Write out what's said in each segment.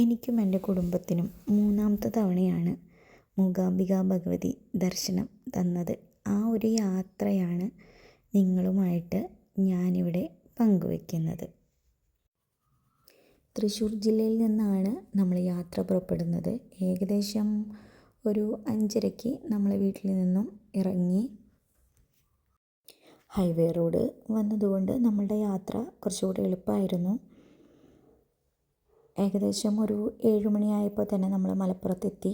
എനിക്കും എൻ്റെ കുടുംബത്തിനും മൂന്നാമത്തെ തവണയാണ് മൂകാംബിക ഭഗവതി ദർശനം തന്നത്. ആ ഒരു യാത്രയാണ് നിങ്ങളുമായിട്ട് ഞാനിവിടെ പങ്കുവയ്ക്കുന്നത്. തൃശ്ശൂർ ജില്ലയിൽ നിന്നാണ് നമ്മൾ യാത്ര പുറപ്പെടുന്നത്. ഏകദേശം ഒരു 5:30 നമ്മളെ വീട്ടിൽ നിന്നും ഇറങ്ങി. ഹൈവേ റോഡ് വന്നതുകൊണ്ട് നമ്മളുടെ യാത്ര കുറച്ചുകൂടി എളുപ്പമായിരുന്നു. ഏകദേശം ഒരു 7 മണിയായപ്പോൾ തന്നെ നമ്മൾ മലപ്പുറത്തെത്തി.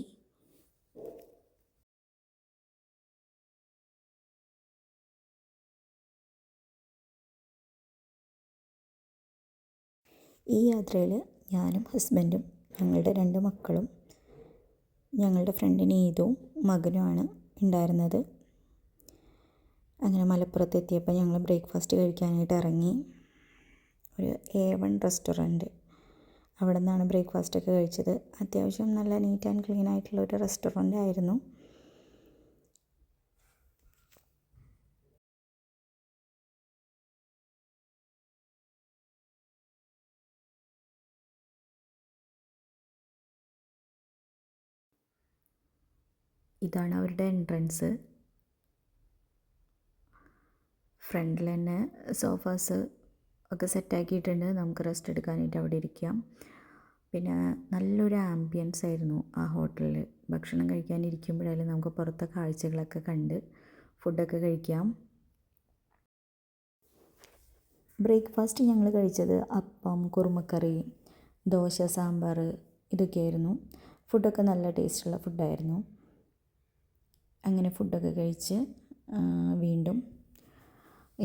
ഈ യാത്രയിൽ ഞാനും ഹസ്ബൻഡും ഞങ്ങളുടെ 2 മക്കളും ഞങ്ങളുടെ ഫ്രണ്ട് നീതുവും മകനുമാണ് ഉണ്ടായിരുന്നത്. അങ്ങനെ മലപ്പുറത്തെത്തിയപ്പോൾ ഞങ്ങൾ ബ്രേക്ക്ഫാസ്റ്റ് കഴിക്കാനായിട്ട് ഇറങ്ങി. ഒരു A1 റെസ്റ്റോറൻറ്റ്, അവിടെ നിന്നാണ് ബ്രേക്ക്ഫാസ്റ്റൊക്കെ കഴിച്ചത്. അത്യാവശ്യം നല്ല നീറ്റ് ആൻഡ് ക്ലീൻ ആയിട്ടുള്ള ഒരു റെസ്റ്റോറൻ്റ് ആയിരുന്നു. ഇതാണ് അവരുടെ എൻട്രൻസ്. ഫ്രണ്ടിൽ തന്നെ സോഫാസ് ഒക്കെ സെറ്റാക്കിയിട്ടുണ്ട്. നമുക്ക് റെസ്റ്റ് എടുക്കാനായിട്ട് അവിടെ ഇരിക്കാം. പിന്നെ നല്ലൊരു ആംബിയൻസ് ആയിരുന്നു ആ ഹോട്ടലിൽ. ഭക്ഷണം കഴിക്കാനിരിക്കുമ്പോഴായാലും നമുക്ക് പുറത്തെ കാഴ്ചകളൊക്കെ കണ്ട് ഫുഡൊക്കെ കഴിക്കാം. ബ്രേക്ക്ഫാസ്റ്റ് ഞങ്ങൾ കഴിച്ചത് അപ്പം, കുറുമക്കറി, ദോശ, സാമ്പാർ ഇതൊക്കെയായിരുന്നു. ഫുഡൊക്കെ നല്ല ടേസ്റ്റുള്ള ഫുഡായിരുന്നു. അങ്ങനെ ഫുഡൊക്കെ കഴിച്ച് വീണ്ടും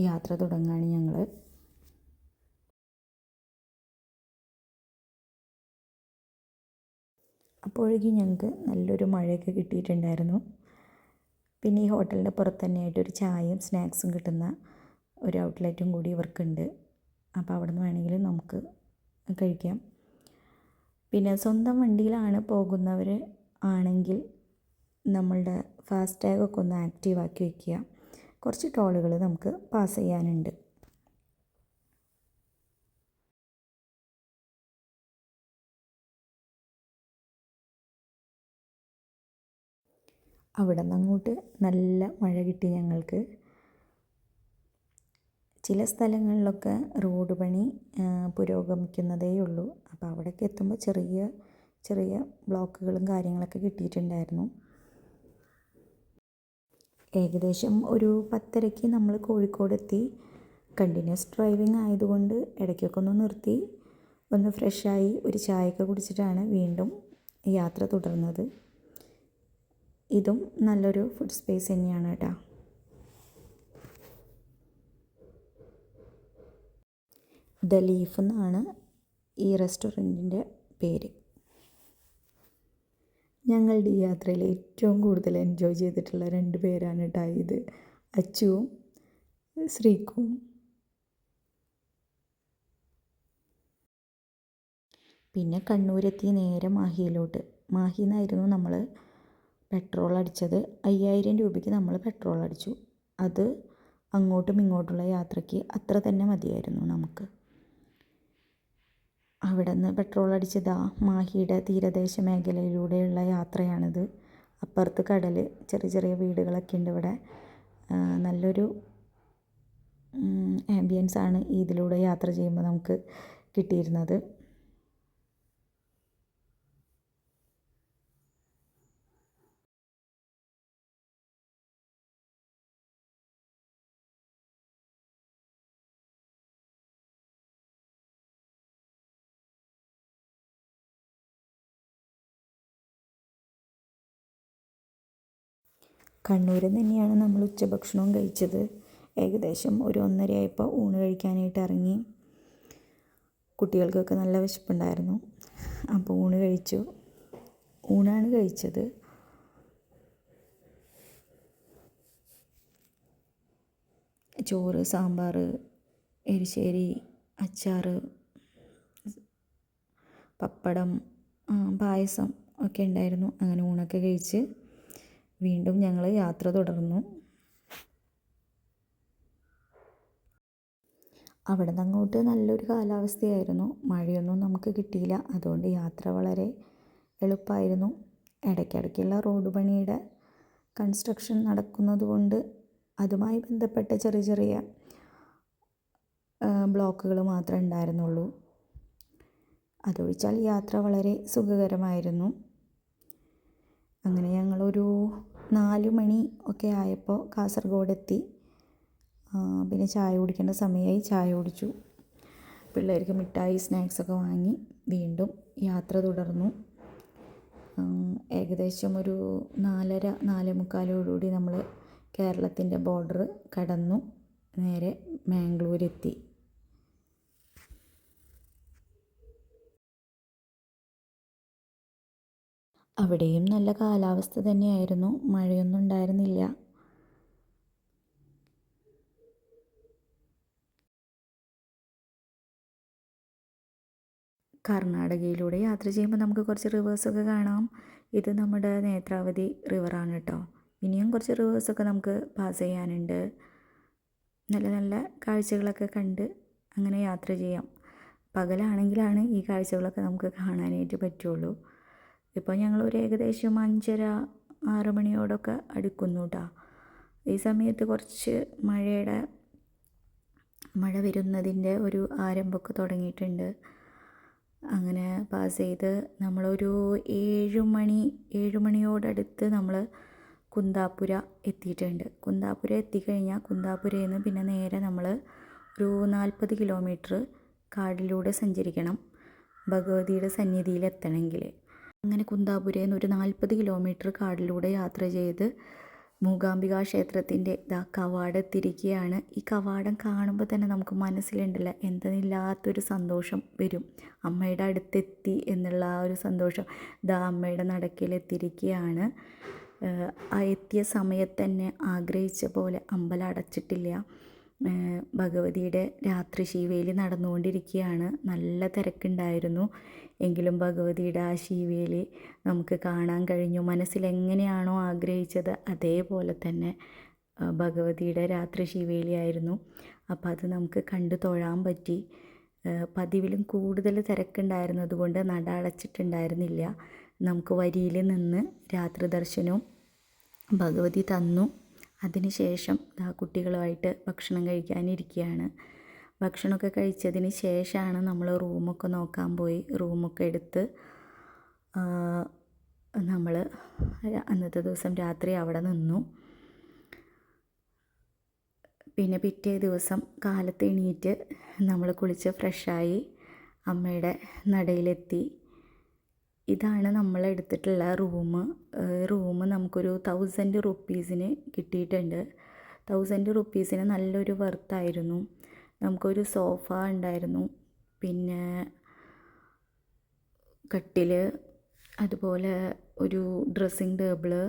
യാത്ര തുടങ്ങുകയാണ് ഞങ്ങൾ. അപ്പോഴേക്കും ഞങ്ങൾക്ക് നല്ലൊരു മഴയൊക്കെ കിട്ടിയിട്ടുണ്ടായിരുന്നു. പിന്നെ ഈ ഹോട്ടലിൻ്റെ പുറത്ത് തന്നെയായിട്ടൊരു ചായയും സ്നാക്സും കിട്ടുന്ന ഒരു ഔട്ട്ലെറ്റും കൂടി ഇവർക്കുണ്ട്. അപ്പോൾ അവിടെ നിന്ന് വേണമെങ്കിൽ നമുക്ക് കഴിക്കാം. പിന്നെ സ്വന്തം വണ്ടിയിലാണ് പോകുന്നവർ ആണെങ്കിൽ നമ്മളുടെ ഫാസ്ടാഗൊക്കെ ഒന്ന് ആക്റ്റീവ് ആക്കി വയ്ക്കുക. കുറച്ച് ടോളുകൾ നമുക്ക് പാസ് ചെയ്യാനുണ്ട്. അവിടെ നിന്ന് അങ്ങോട്ട് നല്ല മഴ കിട്ടി ഞങ്ങൾക്ക്. ചില സ്ഥലങ്ങളിലൊക്കെ റോഡ് പണി പുരോഗമിക്കുന്നതേ ഉള്ളൂ. അപ്പോൾ അവിടേക്ക് എത്തുമ്പോൾ ചെറിയ ചെറിയ ബ്ലോക്കുകളും കാര്യങ്ങളൊക്കെ കിട്ടിയിട്ടുണ്ടായിരുന്നു. ഏകദേശം ഒരു 10:30 നമ്മൾ കോഴിക്കോട് എത്തി. കണ്ടിന്യൂസ് ഡ്രൈവിംഗ് ആയതുകൊണ്ട് ഇടയ്ക്കൊക്കെ ഒന്ന് നിർത്തി ഒന്ന് ഫ്രഷായി ഒരു ചായയൊക്കെ കുടിച്ചിട്ടാണ് വീണ്ടും യാത്ര തുടർന്നത്. ഇതും നല്ലൊരു ഫുഡ് സ്പേസ് തന്നെയാണ് കേട്ടോ. ദ ലീഫ് എന്നാണ് ഈ റെസ്റ്റോറൻറ്റിൻ്റെ പേര്. ഞങ്ങളുടെ ഈ യാത്രയിൽ ഏറ്റവും കൂടുതൽ എൻജോയ് ചെയ്തിട്ടുള്ള 2 പേരാണ് കേട്ടോ ഇത്, അച്ചുവും ശ്രീക്കുവും. പിന്നെ കണ്ണൂരെത്തി നേരെ മാഹിയിലോട്ട്. മാഹിയിൽ നിന്നായിരുന്നു നമ്മൾ പെട്രോൾ അടിച്ചത്. 5000 രൂപയ്ക്ക് നമ്മൾ പെട്രോൾ അടിച്ചു. അത് അങ്ങോട്ടും ഇങ്ങോട്ടുള്ള യാത്രയ്ക്ക് അത്ര തന്നെ മതിയായിരുന്നു നമുക്ക്. അവിടെ നിന്ന് പെട്രോൾ അടിച്ചതാ മാഹിയുടെ തീരദേശ മേഖലയിലൂടെയുള്ള യാത്രയാണിത്. അപ്പുറത്ത് കടൽ, ചെറിയ ചെറിയ വീടുകളൊക്കെ ഉണ്ട് ഇവിടെ. നല്ലൊരു ആംബിയൻസ് ആണ് ഇതിലൂടെ യാത്ര ചെയ്യുമ്പോൾ നമുക്ക് കിട്ടിയിരുന്നത്. കണ്ണൂരിൽ തന്നെയാണ് നമ്മൾ ഉച്ചഭക്ഷണവും കഴിച്ചത്. ഏകദേശം ഒരു 1:30 ആയപ്പോൾ ഊണ് കഴിക്കാനായിട്ട് ഇറങ്ങി. കുട്ടികൾക്കൊക്കെ നല്ല വിശപ്പുണ്ടായിരുന്നു. അപ്പോൾ ഊണ് കഴിച്ചു. ഊണാണ് കഴിച്ചത്. ചോറ്, സാമ്പാർ, എരിശ്ശേരി, അച്ചാർ, പപ്പടം, പായസം ഒക്കെ ഉണ്ടായിരുന്നു. അങ്ങനെ ഊണൊക്കെ കഴിച്ച് വീണ്ടും ഞങ്ങൾ യാത്ര തുടർന്നു. അവിടെ നിന്ന് അങ്ങോട്ട് നല്ലൊരു കാലാവസ്ഥയായിരുന്നു. മഴയൊന്നും നമുക്ക് കിട്ടിയില്ല. അതുകൊണ്ട് യാത്ര വളരെ എളുപ്പമായിരുന്നു. ഇടയ്ക്കിടയ്ക്കുള്ള റോഡ് പണിയുടെ കൺസ്ട്രക്ഷൻ നടക്കുന്നത് കൊണ്ട് അതുമായി ബന്ധപ്പെട്ട ചെറിയ ചെറിയ ബ്ലോക്കുകൾ മാത്രമേ ഉണ്ടായിരുന്നുള്ളൂ. അതൊഴിച്ചാൽ യാത്ര വളരെ സുഖകരമായിരുന്നു. അങ്ങനെ ഞങ്ങളൊരു 4 മണി ഒക്കെ ആയപ്പോൾ കാസർഗോഡ് എത്തി. പിന്നെ ചായ കുടിക്കേണ്ട സമയമായി. ചായ കുടിച്ചു. പിള്ളേർക്ക് മിഠായി സ്നാക്സൊക്കെ വാങ്ങി വീണ്ടും യാത്ര തുടർന്നു. ഏകദേശം ഒരു 4:30 4:45 നമ്മൾ കേരളത്തിൻ്റെ ബോർഡർ കടന്നു നേരെ മാംഗ്ലൂരെത്തി. അവിടെയും നല്ല കാലാവസ്ഥ തന്നെയായിരുന്നു. മഴയൊന്നും ഉണ്ടായിരുന്നില്ല. കർണാടകയിലൂടെ യാത്ര ചെയ്യുമ്പോൾ നമുക്ക് കുറച്ച് റിവേഴ്സൊക്കെ കാണാം. ഇത് നമ്മുടെ നേത്രാവതി റിവറാണ് കേട്ടോ. ഇനിയും കുറച്ച് റിവേഴ്സൊക്കെ നമുക്ക് പാസ് ചെയ്യാനുണ്ട്. നല്ല നല്ല കാഴ്ചകളൊക്കെ കണ്ട് അങ്ങനെ യാത്ര ചെയ്യാം. പകലാണെങ്കിലാണ് ഈ കാഴ്ചകളൊക്കെ നമുക്ക് കാണാനായിട്ട് പറ്റുള്ളൂ. ഇപ്പോൾ ഞങ്ങളൊരു ഏകദേശം 5:30 6 മണിയോടൊക്കെ അടുക്കുന്നു കേട്ടോ. ഈ സമയത്ത് കുറച്ച് മഴ വരുന്നതിൻ്റെ ഒരു ആരംഭമൊക്കെ തുടങ്ങിയിട്ടുണ്ട്. അങ്ങനെ പാസ് ചെയ്ത് നമ്മളൊരു 7 മണിയോടടുത്ത് നമ്മൾ കുന്താപുര എത്തിയിട്ടുണ്ട്. കുന്താപുര എത്തിക്കഴിഞ്ഞാൽ കുന്താപുരയിൽ നിന്ന് പിന്നെ നേരെ നമ്മൾ ഒരു 40 കിലോമീറ്റർ കാടിലൂടെ സഞ്ചരിക്കണം ഭഗവതിയുടെ സന്നിധിയിൽ എത്തണമെങ്കിൽ. അങ്ങനെ കുന്താപുരയിൽ നിന്ന് ഒരു 40 കിലോമീറ്റർ കാടിലൂടെ യാത്ര ചെയ്ത് മൂകാംബിക ക്ഷേത്രത്തിൻ്റെ കവാടം എത്തിയിരിക്കുകയാണ്. ഈ കവാടം കാണുമ്പോൾ തന്നെ നമുക്ക് മനസ്സിലുണ്ടല്ലോ എന്തെന്നില്ലാത്തൊരു സന്തോഷം വരും. അമ്മയുടെ അടുത്തെത്തി എന്നുള്ള ആ ഒരു സന്തോഷം. അമ്മയുടെ നടക്കലെത്തിയിരിക്കുകയാണ്. എത്തിയ സമയത്ത് തന്നെ ആഗ്രഹിച്ച പോലെ അമ്പലം അടച്ചിട്ടില്ല. ഭഗവതിയുടെ രാത്രി ശീവേലി നടന്നുകൊണ്ടിരിക്കുകയാണ്. നല്ല തിരക്കുണ്ടായിരുന്നു. എങ്കിലും ഭഗവതിയുടെ ആ ശീവേലി നമുക്ക് കാണാൻ കഴിഞ്ഞു. മനസ്സിലെങ്ങനെയാണോ ആഗ്രഹിച്ചത് അതേപോലെ തന്നെ ഭഗവതിയുടെ രാത്രി ശീവേലിയായിരുന്നു. അപ്പോൾ അത് നമുക്ക് കണ്ടു തൊഴാൻ പറ്റി. പതിവിലും കൂടുതൽ തിരക്കുണ്ടായിരുന്നത് കൊണ്ട് നട അടച്ചിട്ടുണ്ടായിരുന്നില്ല. നമുക്ക് വരിയിൽ നിന്ന് രാത്രി ദർശനവും ഭഗവതി തന്നു. അതിനുശേഷം കുട്ടികളുമായിട്ട് ഭക്ഷണം കഴിക്കാനിരിക്കുകയാണ്. ഭക്ഷണമൊക്കെ കഴിച്ചതിന് ശേഷമാണ് നമ്മൾ റൂമൊക്കെ നോക്കാൻ പോയി. റൂമൊക്കെ എടുത്ത് നമ്മൾ അന്നത്തെ ദിവസം രാത്രി അവിടെ നിന്നു. പിന്നെ പിറ്റേ ദിവസം കാലത്ത് എണീറ്റ് നമ്മൾ കുളിച്ച് ഫ്രഷായി അമ്മയുടെ നടയിലെത്തി. ഇതാണ് നമ്മൾ എടുത്തിട്ടുള്ള റൂം നമുക്കൊരു 1000 റുപ്പീസിന് കിട്ടിയിട്ടുണ്ട്. 1000 റുപ്പീസിന് നല്ലൊരു വർത്തായിരുന്നു. നമുക്കൊരു സോഫ ഉണ്ടായിരുന്നു, പിന്നെ കട്ടിൽ, അതുപോലെ ഒരു ഡ്രസ്സിങ് ടേബിള്,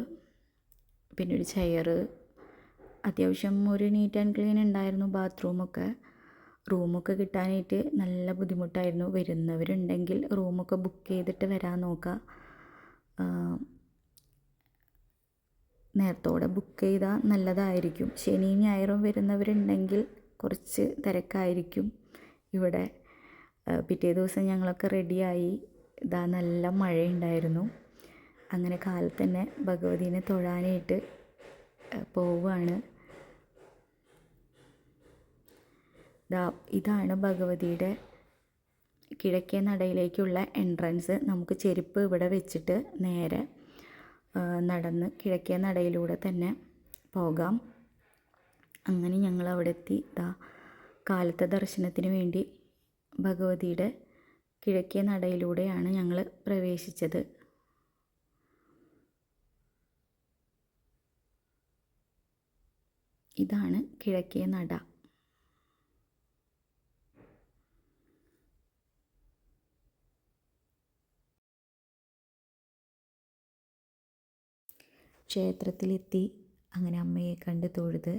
പിന്നെ ഒരു ചെയറ്, അത്യാവശ്യം ഒരു നീറ്റ് ആൻഡ് ക്ലീൻ ഉണ്ടായിരുന്നു. റൂമൊക്കെ കിട്ടാനായിട്ട് നല്ല ബുദ്ധിമുട്ടായിരുന്നു. വരുന്നവരുണ്ടെങ്കിൽ റൂമൊക്കെ ബുക്ക് ചെയ്തിട്ട് വരാൻ നോക്കുക. നേരത്തോടെ ബുക്ക് ചെയ്താൽ നല്ലതായിരിക്കും. ശനിയും ഞായറും വരുന്നവരുണ്ടെങ്കിൽ കുറച്ച് തിരക്കായിരിക്കും ഇവിടെ. പിറ്റേ ദിവസം ഞങ്ങളൊക്കെ റെഡിയായി. നല്ല മഴയുണ്ടായിരുന്നു. അങ്ങനെ കാലത്ത് തന്നെ ഭഗവതിനെ തൊഴാനായിട്ട് പോവുകയാണ്. ഇതാണ് ഭഗവതിയുടെ കിഴക്കേ നടയിലേക്കുള്ള എൻട്രൻസ്. നമുക്ക് ചെരുപ്പ് ഇവിടെ വെച്ചിട്ട് നേരെ നടന്ന് കിഴക്കേ നടയിലൂടെ തന്നെ പോകാം. അങ്ങനെ ഞങ്ങൾ അവിടെ എത്തി. കാലത്തെ ദർശനത്തിന് വേണ്ടി ഭഗവതിയുടെ കിഴക്കേ നടയിലൂടെയാണ് ഞങ്ങൾ പ്രവേശിച്ചത്. ഇതാണ് കിഴക്കേ നട. ക്ഷേത്രത്തിലെത്തി. അങ്ങനെ അമ്മയെ കണ്ട് തൊഴുത്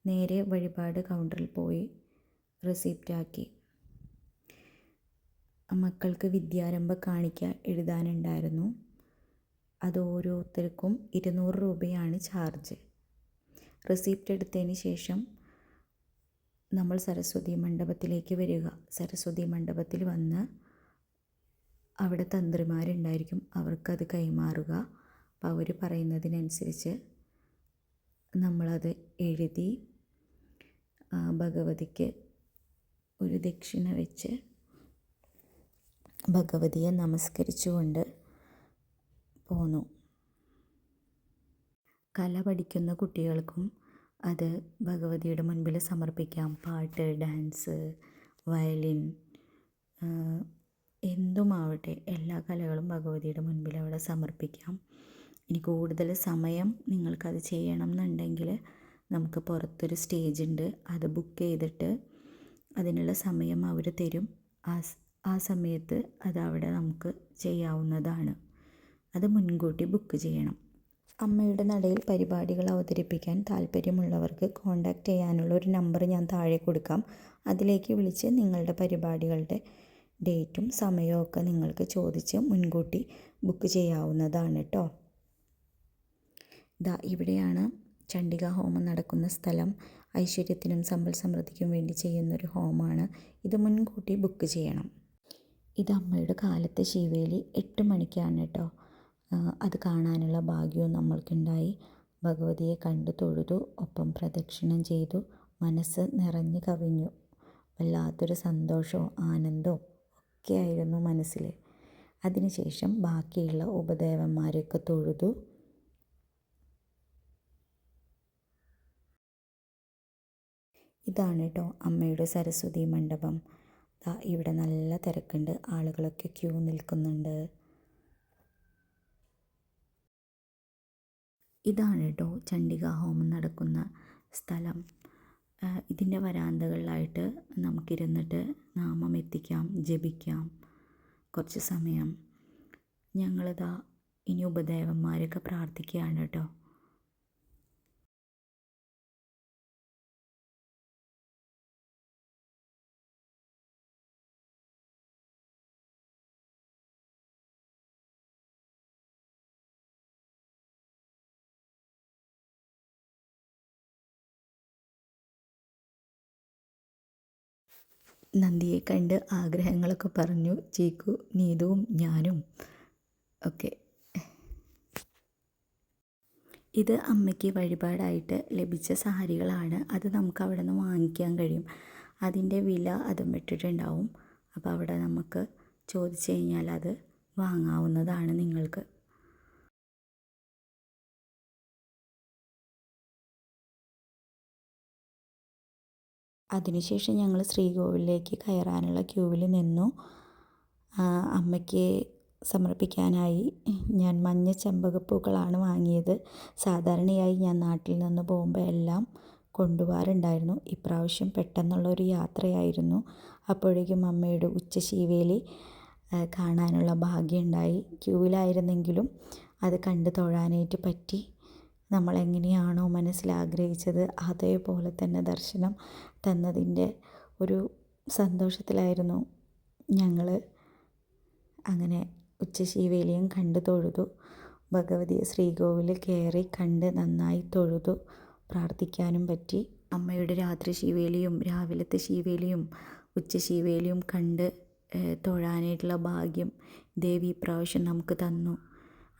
നേരെ വഴിപാട് കൗണ്ടറിൽ പോയി റെസിപ്റ്റാക്കി. മക്കൾക്ക് വിദ്യാരംഭ കാണിക്ക എഴുതാനുണ്ടായിരുന്നു. അത് ഓരോരുത്തർക്കും 200 രൂപയാണ് ചാർജ്. റെസിപ്റ്റ് എടുത്തതിന് ശേഷം നമ്മൾ സരസ്വതി മണ്ഡപത്തിലേക്ക് വരിക. സരസ്വതി മണ്ഡപത്തിൽ വന്ന് അവിടെ തന്ത്രിമാരുണ്ടായിരിക്കും, അവർക്കത് കൈമാറുക. അപ്പോൾ അവർ പറയുന്നതിനനുസരിച്ച് നമ്മളത് എഴുതി ഭഗവതിക്ക് ഒരു ദക്ഷിണ വെച്ച് ഭഗവതിയെ നമസ്കരിച്ചുകൊണ്ട് പോന്നു. കല പഠിക്കുന്ന കുട്ടികൾക്കും അത് ഭഗവതിയുടെ മുൻപിൽ സമർപ്പിക്കാം. പാട്ട്, ഡാൻസ്, വയലിൻ, എന്തുമാവട്ടെ എല്ലാ കലകളും ഭഗവതിയുടെ മുൻപിൽ അവിടെ സമർപ്പിക്കാം. ഇനി കൂടുതൽ സമയം നിങ്ങൾക്കത് ചെയ്യണം എന്നുണ്ടെങ്കിൽ നമുക്ക് പുറത്തൊരു സ്റ്റേജ് ഉണ്ട്, അത് ബുക്ക് ചെയ്തിട്ട് അതിനുള്ള സമയം അവർ തരും. ആ സമയത്ത് അതവിടെ നമുക്ക് ചെയ്യാവുന്നതാണ്. അത് മുൻകൂട്ടി ബുക്ക് ചെയ്യണം. അമ്മയുടെ നടയിൽ പരിപാടികൾ അവതരിപ്പിക്കാൻ താല്പര്യമുള്ളവർക്ക് കോൺടാക്റ്റ് ചെയ്യാനുള്ള ഒരു നമ്പർ ഞാൻ താഴെ കൊടുക്കാം. അതിലേക്ക് വിളിച്ച് നിങ്ങളുടെ പരിപാടികളുടെ ഡേറ്റും സമയവും ഒക്കെ നിങ്ങൾക്ക് ചോദിച്ച് മുൻകൂട്ടി ബുക്ക് ചെയ്യാവുന്നതാണ് കേട്ടോ. ഇവിടെയാണ് ചണ്ഡികാ ഹോമം നടക്കുന്ന സ്ഥലം. ഐശ്വര്യത്തിനും സമ്പൽ സമൃദ്ധിക്കും വേണ്ടി ചെയ്യുന്നൊരു ഹോമമാണ്. ഇത് മുൻകൂട്ടി ബുക്ക് ചെയ്യണം. ഇത് അമ്മയുടെ കാലത്തെ ശീവേലി 8 മണിക്കാണ് കേട്ടോ. അത് കാണാനുള്ള ഭാഗ്യവും നമ്മൾക്കുണ്ടായി. ഭഗവതിയെ കണ്ടു തൊഴുതു, ഒപ്പം പ്രദക്ഷിണം ചെയ്തു. മനസ്സ് നിറഞ്ഞു കവിഞ്ഞു. വല്ലാത്തൊരു സന്തോഷവും ആനന്ദവും ഒക്കെ ആയിരുന്നു മനസ്സിൽ. അതിനുശേഷം ബാക്കിയുള്ള ഉപദേവന്മാരെയൊക്കെ തൊഴുതു. ഇതാണ് കേട്ടോ അമ്മയുടെ സരസ്വതി മണ്ഡപം. ഇവിടെ നല്ല തിരക്കുണ്ട്, ആളുകളൊക്കെ ക്യൂ നിൽക്കുന്നുണ്ട്. ഇതാണ് കേട്ടോ ചണ്ഡികാ ഹോമം നടക്കുന്ന സ്ഥലം. ഇതിൻ്റെ വരാന്തകളിലായിട്ട് നമുക്കിരുന്നിട്ട് നാമം എത്തിക്കാം, ജപിക്കാം കുറച്ച് സമയം. ഞങ്ങളിതാ ഇനി ഉപദേവന്മാരൊക്കെ പ്രാർത്ഥിക്കുകയാണ് കേട്ടോ. നന്ദിയെ കണ്ട് ആഗ്രഹങ്ങളൊക്കെ പറഞ്ഞു ചീക്കു, നീതുവും ഞാനും ഒക്കെ. ഇത് അമ്മയ്ക്ക് വഴിപാടായിട്ട് ലഭിച്ച സാരികളാണ്. അത് നമുക്ക് അവിടെ നിന്ന് വാങ്ങിക്കാൻ കഴിയും. അതിൻ്റെ വില അതും ഇട്ടിട്ടുണ്ടാവും. അപ്പോൾ അവിടെ നമുക്ക് ചോദിച്ചു കഴിഞ്ഞാൽ അത് വാങ്ങാവുന്നതാണ് നിങ്ങൾക്ക്. അതിനുശേഷം ഞങ്ങൾ ശ്രീകോവിലേക്ക് കയറാനുള്ള ക്യൂവിൽ നിന്നു. അമ്മയ്ക്ക് സമർപ്പിക്കാനായി ഞാൻ മഞ്ഞ ചെമ്പകപ്പൂക്കളാണ് വാങ്ങിയത്. സാധാരണയായി ഞാൻ നാട്ടിൽ നിന്ന് പോകുമ്പോൾ എല്ലാം കൊണ്ടുപോകാറുണ്ടായിരുന്നു. ഇപ്രാവശ്യം പെട്ടെന്നുള്ളൊരു യാത്രയായിരുന്നു. അപ്പോഴേക്കും അമ്മയുടെ ഉച്ചശീവേലി കാണാനുള്ള ഭാഗ്യമുണ്ടായി. ക്യൂവിലായിരുന്നെങ്കിലും അത് കണ്ട് തൊഴാനായിട്ട് പറ്റി. നമ്മളെങ്ങനെയാണോ മനസ്സിലാഗ്രഹിച്ചത് അതേപോലെ തന്നെ ദർശനം തന്നതിൻ്റെ ഒരു സന്തോഷത്തിലായിരുന്നു ഞങ്ങൾ. അങ്ങനെ ഉച്ചശീവേലിയും കണ്ട് തൊഴുതു. ഭഗവതിയെ ശ്രീകോവിൽ കയറി കണ്ട് നന്നായി തൊഴുതു. പ്രാർത്ഥിക്കാനും പറ്റി. അമ്മയുടെ രാത്രി ശീവേലിയും രാവിലത്തെ ശീവേലിയും ഉച്ചശീവേലിയും കണ്ട് തൊഴാനായിട്ടുള്ള ഭാഗ്യം ദേവി ഇപ്രാവശ്യം നമുക്ക് തന്നു.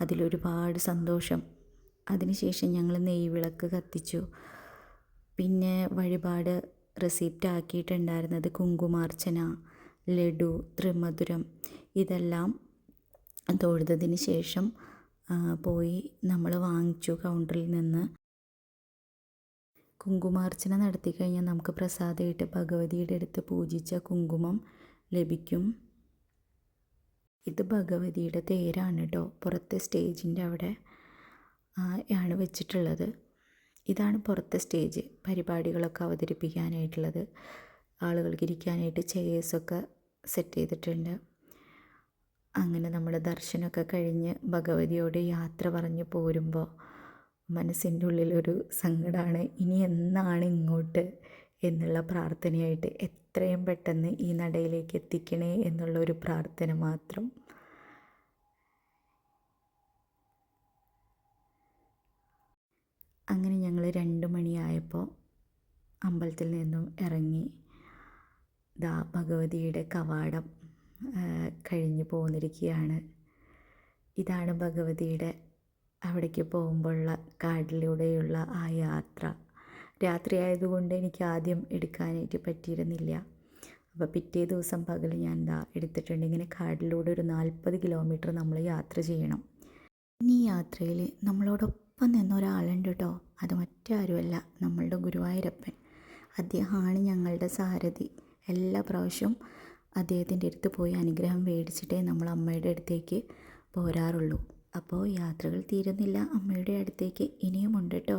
അതിലൊരുപാട് സന്തോഷം. അതിനുശേഷം ഞങ്ങൾ നെയ്വിളക്ക് കത്തിച്ചു. പിന്നെ വഴിപാട് റെസിപ്റ്റ് ആക്കിയിട്ടുണ്ടായിരുന്നത് കുങ്കുമാർച്ചന, ലഡു, ത്രിമധുരം ഇതെല്ലാം തൊഴുതതിന് ശേഷം പോയി നമ്മൾ വാങ്ങിച്ചു കൗണ്ടറിൽ നിന്ന്. കുങ്കുമാർച്ചന നടത്തി കഴിഞ്ഞാൽ നമുക്ക് പ്രസാദമായിട്ട് ഭഗവതിയുടെ അടുത്ത് പൂജിച്ച കുങ്കുമം ലഭിക്കും. ഇത് ഭഗവതിയുടെ തേരാണ് കേട്ടോ. പുറത്തെ സ്റ്റേജിൻ്റെ അവിടെ ആണ് വെച്ചിട്ടുള്ളത്. ഇതാണ് പുറത്തെ സ്റ്റേജ്. പരിപാടികളൊക്കെ അവതരിപ്പിക്കാനായിട്ടുള്ളത്. ആളുകൾക്ക് ഇരിക്കാനായിട്ട് ചെയേഴ്സൊക്കെ സെറ്റ് ചെയ്തിട്ടുണ്ട്. അങ്ങനെ നമ്മുടെ ദർശനമൊക്കെ കഴിഞ്ഞ് ഭഗവതിയോട് യാത്ര പറഞ്ഞ് പോരുമ്പോൾ മനസ്സിൻ്റെ ഉള്ളിലൊരു സങ്കടമാണ്. ഇനി എന്നാണ് ഇങ്ങോട്ട് എന്നുള്ള പ്രാർത്ഥനയായിട്ട് എത്രയും പെട്ടെന്ന് ഈ നടയിലേക്ക് എത്തിക്കണേ എന്നുള്ളൊരു പ്രാർത്ഥന മാത്രം. അങ്ങനെ ഞങ്ങൾ 2 മണിയായപ്പോൾ അമ്പലത്തിൽ നിന്നും ഇറങ്ങി ദാ ഭഗവതിയുടെ കവാടം കഴിഞ്ഞു പോന്നിരിക്കുകയാണ്. ഇതാണ് ഭഗവതിയുടെ അവിടേക്ക് പോകുമ്പോഴുള്ള കാടിലൂടെയുള്ള ആ യാത്ര. രാത്രി ആയതുകൊണ്ട് എനിക്ക് ആദ്യം എടുക്കാനായിട്ട് പറ്റിയിരുന്നില്ല. അപ്പോൾ പിറ്റേ ദിവസം പകൽ ഞാൻ എടുത്തിട്ടുണ്ട്. ഇങ്ങനെ കാടിലൂടെ ഒരു 40 കിലോമീറ്റർ നമ്മൾ യാത്ര ചെയ്യണം. ഈ യാത്രയിൽ നമ്മളോടൊപ്പം നിന്ന ഒരാളുണ്ട് കേട്ടോ. അത് മറ്റാരുമല്ല, നമ്മളുടെ ഗുരുവായൂരപ്പൻ. അദ്ദേഹമാണ് ഞങ്ങളുടെ സാരഥി. എല്ലാ പ്രാവശ്യവും അദ്ദേഹത്തിൻ്റെ അടുത്ത് പോയി അനുഗ്രഹം മേടിച്ചിട്ടേ നമ്മൾ അമ്മയുടെ അടുത്തേക്ക് പോരാറുള്ളൂ. അപ്പോൾ യാത്രകൾ തീരുന്നില്ല, അമ്മയുടെ അടുത്തേക്ക് ഇനിയുമുണ്ട് കേട്ടോ.